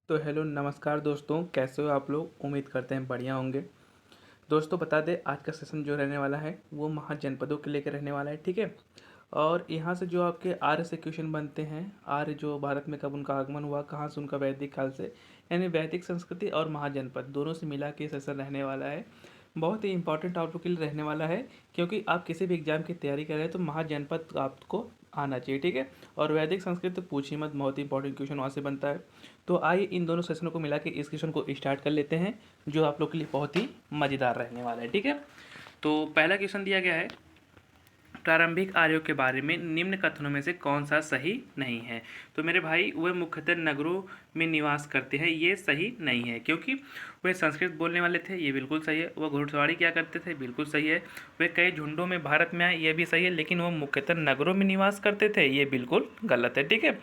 तो हेलो नमस्कार दोस्तों, कैसे हो आप लोग। उम्मीद करते हैं बढ़िया होंगे। दोस्तों बता दें, आज का सेशन जो रहने वाला है वो महाजनपदों के लेकर रहने वाला है, ठीक है। और यहाँ से जो आपके आर्य से क्वेश्चन बनते हैं, आर्य जो भारत में कब उनका आगमन हुआ, कहाँ से उनका वैदिक काल से, यानी वैदिक संस्कृति और महाजनपद दोनों से मिला के सेशन रहने वाला है। बहुत ही इंपॉर्टेंट आप लोग के लिए रहने वाला है, क्योंकि आप किसी भी एग्जाम की तैयारी कर रहे हैं तो महाजनपद आपको आना चाहिए, ठीक है। और वैदिक संस्कृत तो पूछिए मत, बहुत ही इंपॉर्टेंट क्वेश्चन वहाँ से बनता है। तो आइए इन दोनों सेशनों को मिला के इस क्वेश्चन को स्टार्ट कर लेते हैं, जो आप लोग के लिए बहुत ही मज़ेदार रहने वाला है, ठीक है। तो पहला क्वेश्चन दिया गया है, प्रारंभिक आर्यों के बारे में निम्न कथनों में से कौन सा सही नहीं है। तो मेरे भाई, वह मुख्यतः नगरों में निवास करते हैं, ये सही नहीं है, क्योंकि वे संस्कृत बोलने वाले थे, ये बिल्कुल सही है। वह घुड़सवारी क्या करते थे, बिल्कुल सही है। वे कई झुंडों में भारत में आए, ये भी सही है, लेकिन वह मुख्यतः नगरों में निवास करते थे, ये बिल्कुल गलत है, ठीक है।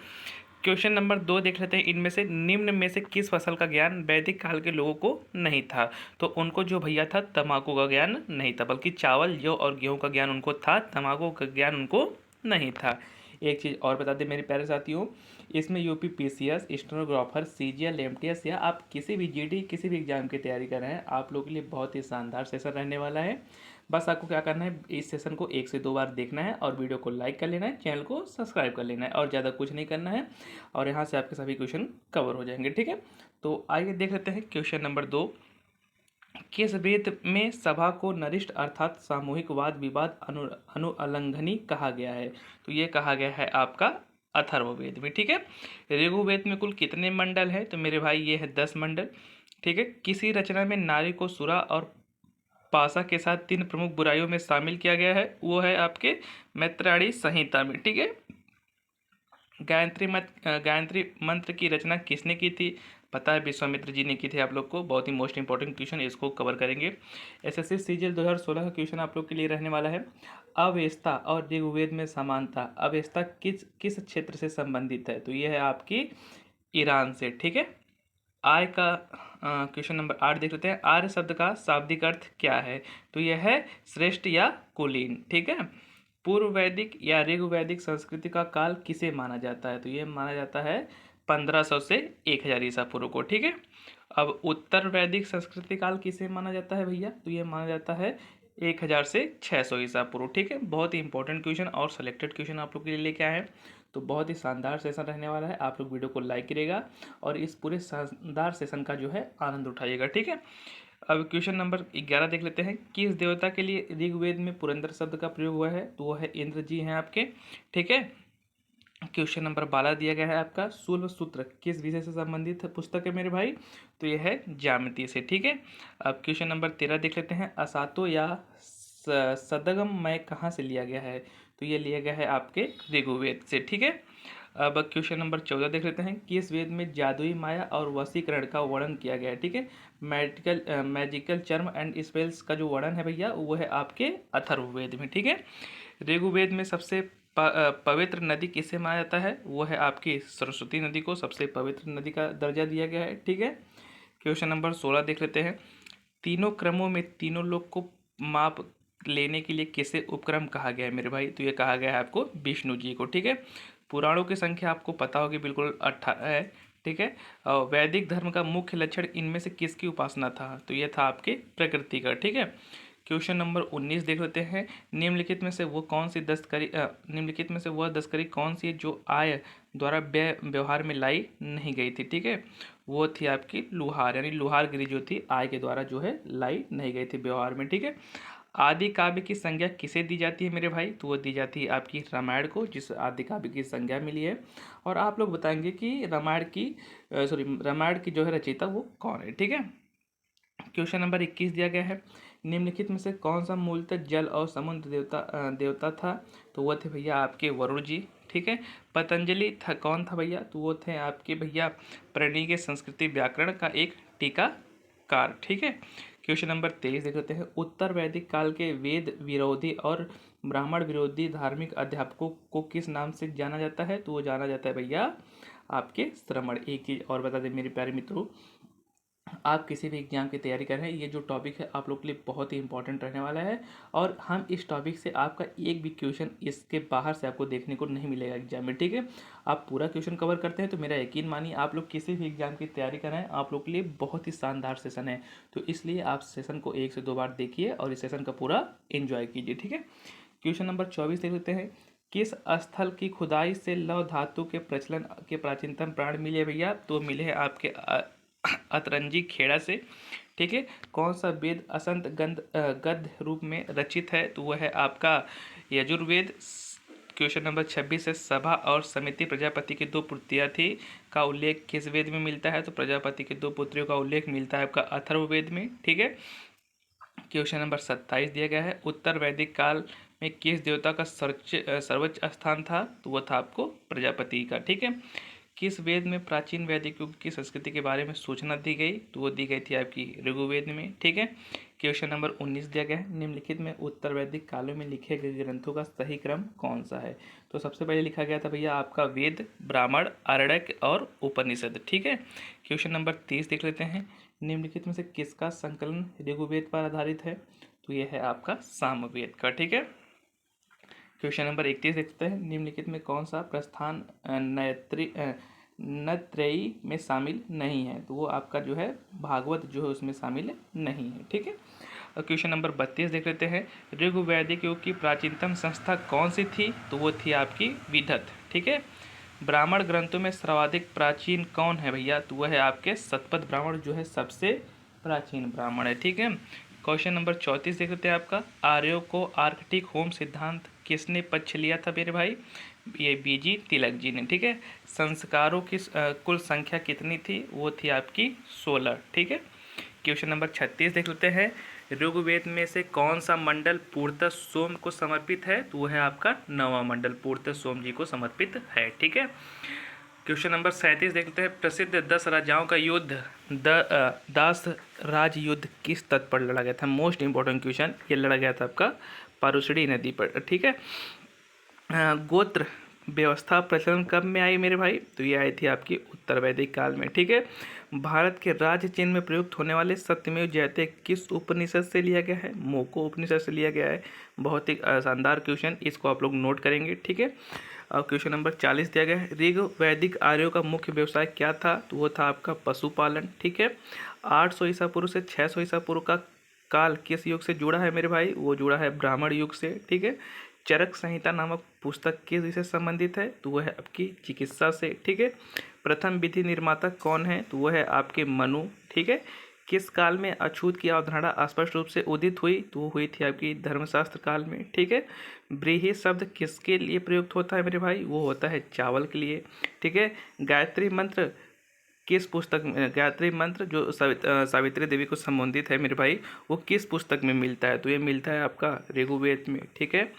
क्वेश्चन नंबर 2 देख लेते हैं, इनमें से निम्न में से किस फसल का ज्ञान वैदिक काल के लोगों को नहीं था। तो उनको जो भैया था, तंबाकू का ज्ञान नहीं था, बल्कि चावल जौ और गेहूं का ज्ञान उनको था, तंबाकू का ज्ञान उनको नहीं था। एक चीज़ और बता दें मेरे प्यारे साथियों, इसमें UP PCS, stenographer, CGL, MTS या आप किसी भी जीडी किसी भी एग्जाम की तैयारी कर रहे हैं, आप लोगों के लिए बहुत ही शानदार सेशन रहने वाला है। बस आपको क्या करना है, इस सेशन को 1 से 2 बार देखना है और वीडियो को लाइक कर लेना है, चैनल को सब्सक्राइब कर लेना है, और ज़्यादा कुछ नहीं करना है। और यहाँ से आपके सभी क्वेश्चन कवर हो जाएंगे, ठीक है। तो आइए देख लेते हैं क्वेश्चन नंबर 2। किस वेद में सभा को नरिष्ठ अर्थात सामूहिक वाद विवाद अनुअलंघनी कहा गया है। तो ये कहा गया है आपका अथर्ववेद में, ठीक है। ऋग्वेद में कुल कितने मंडल हैं। तो मेरे भाई ये है 10 मंडल, ठीक है। किसी रचना में नारी को सुरा और पासा के साथ 3 प्रमुख बुराइयों में शामिल किया गया है, वो है आपके मैत्रेयी संहिता में, ठीक है। गायत्री मंत्र की रचना किसने की थी। पता है, विश्वामित्र जी ने की थी आप लोग को। बहुत ही मोस्ट इंपॉर्टेंट क्वेश्चन, इसको कवर करेंगे। एसएससी सीजीएल 2016 का क्वेश्चन आप लोग के लिए रहने वाला है। अवेस्ता और ऋग्वेद में समानता, अवेस्ता किस किस क्षेत्र से संबंधित है। तो ये है आपकी ईरान से, ठीक है। आय का क्वेश्चन नंबर 8 देख लेते हैं, आर्य शब्द का शाब्दिक अर्थ क्या है। तो यह है श्रेष्ठ या कुलीन, ठीक है। पूर्व वैदिक या ऋग्वैदिक संस्कृति का काल किसे माना जाता है। तो ये माना जाता है 1500 से 1000 ईसा पूर्व को, ठीक है। अब उत्तर वैदिक संस्कृति काल किसे माना जाता है भैया। तो ये माना जाता है 1000 से 600 ईसा पूर्व, ठीक है। बहुत ही इंपॉर्टेंट क्वेश्चन और सिलेक्टेड क्वेश्चन आप लोग के लिए लेके आए हैं। तो बहुत ही शानदार सेशन रहने वाला है, आप लोग वीडियो को लाइक करिएगा और इस पूरे शानदार सेशन का जो है आनंद उठाइएगा, ठीक है। अब क्वेश्चन नंबर 11 देख लेते हैं, किस देवता के लिए ऋग्वेद में पुरंदर शब्द का प्रयोग हुआ है। तो वो है इंद्र जी हैं आपके, ठीक है। क्वेश्चन नंबर 12 दिया गया है आपका, शूल सूत्र किस विषय से संबंधित है पुस्तक है मेरे भाई। तो यह है ज्यामिति से, ठीक है। अब क्वेश्चन नंबर 13 देख लेते हैं, असातो या सदगम मय कहाँ से लिया गया है। तो ये लिया गया है आपके ऋग्वेद से, ठीक है। अब क्वेश्चन नंबर 14 देख लेते हैं, किस वेद में जादुई माया और वशीकरण का वर्णन किया गया है, ठीक है। मैजिकल चर्म एंड स्पेल्स का जो वर्णन है भैया, वो है आपके अथर्ववेद में, ठीक है। ऋग्वेद में सबसे पवित्र नदी किसे माना जाता है। वो है आपकी सरस्वती नदी को सबसे पवित्र नदी का दर्जा दिया गया है, ठीक है। क्वेश्चन नंबर 16 देख लेते हैं, तीनों क्रमों में तीनों लोग को माप लेने के लिए किसे उपक्रम कहा गया है मेरे भाई। तो ये कहा गया है आपको विष्णु जी को, ठीक है। पुराणों की संख्या आपको पता होगी, बिल्कुल 18 है, ठीक है। और वैदिक धर्म का मुख्य लक्षण इनमें से किसकी उपासना था। तो ये था आपके प्रकृति का, ठीक है। क्वेश्चन नंबर 19 देख लेते हैं, निम्नलिखित में से वो कौन सी दस्तकारी निम्नलिखित में से वह दस्तकारी कौन सी है जो आय द्वारा व्यवहार में लाई नहीं गई थी, ठीक है। वो थी आपकी लुहार, यानी लुहारगिरी जो थी आय के द्वारा जो है लाई नहीं गई थी व्यवहार में, ठीक है। आदि काव्य की संज्ञा किसे दी जाती है मेरे भाई। तो वो दी जाती है आपकी रामायण को, जिस आदि काव्य की संज्ञा मिली है। और आप लोग बताएंगे कि रामायण की जो है रचयिता वो कौन है, ठीक है। क्वेश्चन नंबर 21 दिया गया है, निम्नलिखित में से कौन सा मूलतः जल और समुद्र देवता था। तो वो थे भैया आपके वरुण जी, ठीक है। पतंजलि था कौन था भैया। तो वो थे आपके भैया प्रणीय संस्कृति व्याकरण का एक टीकाकार, ठीक है। क्वेश्चन नंबर 23 देख लेते हैं, उत्तर वैदिक काल के वेद विरोधी और ब्राह्मण विरोधी धार्मिक अध्यापकों को किस नाम से जाना जाता है। तो वो जाना जाता है भैया आपके श्रमण। एक चीज़ और बता दें मेरे प्यारे मित्रों, आप किसी भी एग्जाम की तैयारी कर रहे हैं, ये जो टॉपिक है आप लोग के लिए बहुत ही इंपॉर्टेंट रहने वाला है। और हम इस टॉपिक से आपका एक भी क्वेश्चन इसके बाहर से आपको देखने को नहीं मिलेगा एग्जाम में, ठीक है। आप पूरा क्वेश्चन कवर करते हैं तो मेरा यकीन मानिए आप लोग किसी भी एग्जाम की तैयारी कर रहे हैं आप लोग के लिए बहुत ही शानदार सेशन है। तो इसलिए आप सेशन को 1 से 2 बार देखिए और इस सेशन का पूरा एंजॉय कीजिए, ठीक है। क्वेश्चन नंबर 24 देख लेते हैं। किस स्थल की खुदाई से लौह धातु के प्रचलन के प्राचीनतम प्राण मिले भैया? तो मिले हैं आपके अतरंजी खेड़ा से, ठीक है। कौन सा वेद असंत गद्य रूप में रचित है? तो वह है आपका यजुर्वेद। क्वेश्चन नंबर 26 है। सभा और समिति प्रजापति की 2 पुत्रियां थी का उल्लेख किस वेद में मिलता है? तो प्रजापति की 2 पुत्रियों का उल्लेख मिलता है आपका अथर्ववेद में, ठीक है। क्वेश्चन नंबर 27 दिया गया है। उत्तर वैदिक काल में किस देवता का सर्वोच्च स्थान था? तो वह था आपको प्रजापति का, ठीक है। किस वेद में प्राचीन वैदिक युग की संस्कृति के बारे में सूचना दी गई? तो वो दी गई थी आपकी ऋग्वेद में, ठीक है। क्वेश्चन नंबर 19 दिया गया है। निम्नलिखित में उत्तर वैदिक कालों में लिखे गए ग्रंथों का सही क्रम कौन सा है? तो सबसे पहले लिखा गया था भैया आपका वेद, ब्राह्मण, आरण्यक और उपनिषद, ठीक है। क्वेश्चन नंबर 30 देख लेते हैं। निम्नलिखित में से किसका संकलन ऋग्वेद पर आधारित है? तो यह है आपका सामवेद का, ठीक है। क्वेश्चन नंबर 31 देखते हैं। निम्नलिखित में कौन सा प्रस्थान नत्रयी में शामिल नहीं है? तो वो आपका जो है भागवत जो है उसमें शामिल नहीं है, ठीक है। और क्वेश्चन नंबर 32 देख लेते हैं। ऋग्वैदिक युग की प्राचीनतम संस्था कौन सी थी? तो वो थी आपकी विदत, ठीक है। ब्राह्मण ग्रंथों में सर्वाधिक प्राचीन कौन है भैया? तो वह है आपके शतपथ ब्राह्मण जो है सबसे प्राचीन ब्राह्मण है, ठीक है। क्वेश्चन नंबर 34 देख लेते हैं आपका। आर्यों को आर्कटिक होम सिद्धांत किसने पक्ष लिया था मेरे भाई? ये बीजी तिलक जी ने, ठीक है। संस्कारों की कुल संख्या कितनी थी? वो थी आपकी 16, ठीक है। क्वेश्चन नंबर 36 देख लेते हैं। ऋग्वेद में से कौन सा मंडल पूर्णतः सोम को समर्पित है? तो वो है आपका 9वां मंडल पूर्णतः सोम जी को समर्पित है, ठीक है। क्वेश्चन नंबर 37 देखते हैं। प्रसिद्ध 10 राजाओं का युद्ध दास राज युद्ध किस तट पर लड़ा गया था? मोस्ट इंपॉर्टेंट क्वेश्चन, ये लड़ा गया था आपका पारुषणी नदी पर, ठीक है। गोत्र व्यवस्था प्रचलन कब में आई मेरे भाई? तो ये आई थी आपकी उत्तर वैदिक काल में, ठीक है। भारत के राज्य चिन्ह में प्रयुक्त होने वाले सत्यमेव जयते किस उपनिषद से लिया गया है? मोको उपनिषद से लिया गया है। बहुत ही शानदार क्वेश्चन, इसको आप लोग नोट करेंगे, ठीक है। और क्वेश्चन नंबर 40 दिया गया है। ऋग वैदिक आर्यों का मुख्य व्यवसाय क्या था? तो वो था आपका पशुपालन, ठीक है। 800 ईसा पूर्व से 600 ईसा पूर्व का काल किस युग से जुड़ा है मेरे भाई? वो जुड़ा है ब्राह्मण युग से, ठीक है। चरक संहिता नामक पुस्तक किस विषय से संबंधित है? तो वह है आपकी चिकित्सा से, ठीक है। प्रथम विधि निर्माता कौन है? तो वह है आपके मनु, ठीक है। किस काल में अछूत की अवधारणा स्पष्ट रूप से उदित हुई? तो वो हुई थी आपकी धर्मशास्त्र काल में, ठीक है। ब्रीही शब्द किसके लिए प्रयुक्त होता है मेरे भाई? वो होता है चावल के लिए, ठीक है। गायत्री मंत्र किस पुस्तक में, गायत्री मंत्र जो सावित्री देवी को संबोधित है मेरे भाई, वो किस पुस्तक में मिलता है? तो ये मिलता है आपका ऋग्वेद में, ठीक है।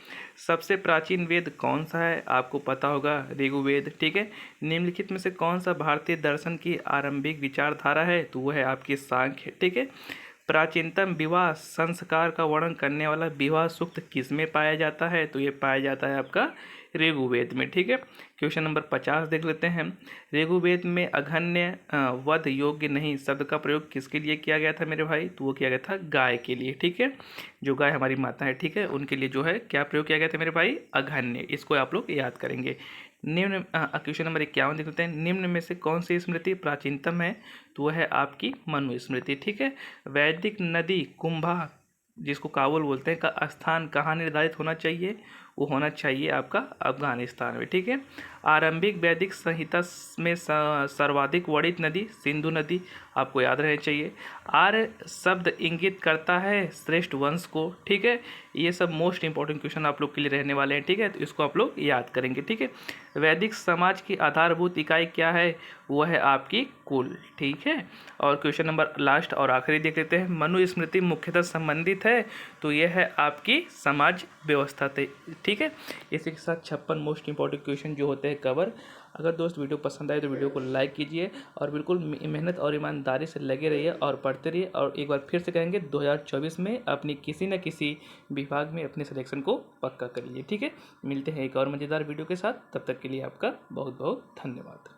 सबसे प्राचीन वेद कौन सा है? आपको पता होगा ऋग्वेद, ठीक है। निम्नलिखित में से कौन सा भारतीय दर्शन की आरंभिक विचारधारा है? तो वह है आपकी सांख्य, ठीक है। प्राचीनतम विवाह संस्कार का वर्णन करने वाला विवाह सूक्त किस में पाया जाता है? तो ये पाया जाता है आपका ऋग्वेद में, ठीक है। क्वेश्चन नंबर 50 देख लेते हैं। ऋग्वेद में अघन्य वध योग्य नहीं शब्द का प्रयोग किसके लिए किया गया था मेरे भाई? तो वो किया गया था गाय के लिए, ठीक है। जो गाय हमारी माता है, ठीक है, उनके लिए जो है क्या प्रयोग किया गया था मेरे भाई? अघन्य। इसको आप लोग याद करेंगे। निम्न क्वेश्चन नंबर 51 देख लेते हैं। निम्न में से कौन सी स्मृति प्राचीनतम है? तो वह है आपकी मनुस्मृति, ठीक है। वैदिक नदी कुंभा जिसको काबुल बोलते हैं का स्थान कहाँ निर्धारित होना चाहिए? वो होना चाहिए आपका अफगानिस्तान में, ठीक है। आरंभिक वैदिक संहिता में सर्वाधिक वर्णित नदी सिंधु नदी आपको याद रहनी चाहिए। आर्य शब्द इंगित करता है श्रेष्ठ वंश को, ठीक है। ये सब मोस्ट इंपॉर्टेंट क्वेश्चन आप लोग के लिए रहने वाले हैं, ठीक है, तो इसको आप लोग याद करेंगे, ठीक है। वैदिक समाज की आधारभूत इकाई क्या है? वो है आपकी कुल, ठीक है। और क्वेश्चन नंबर लास्ट और आखिरी देख लेते हैं। मनुस्मृति मुख्यतः संबंधित है, तो यह है आपकी समाज व्यवस्था से, ठीक है। इसी के साथ 56 मोस्ट इंपॉर्टेंट क्वेश्चन जो होते हैं कवर। अगर दोस्त वीडियो पसंद आए तो वीडियो को लाइक कीजिए और बिल्कुल मेहनत और ईमानदारी से लगे रहिए और पढ़ते रहिए। और एक बार फिर से कहेंगे 2024 में अपनी किसी न किसी विभाग में अपने सिलेक्शन को पक्का कर लीजिए, ठीक है। मिलते हैं एक और मज़ेदार वीडियो के साथ, तब तक के लिए आपका बहुत बहुत धन्यवाद।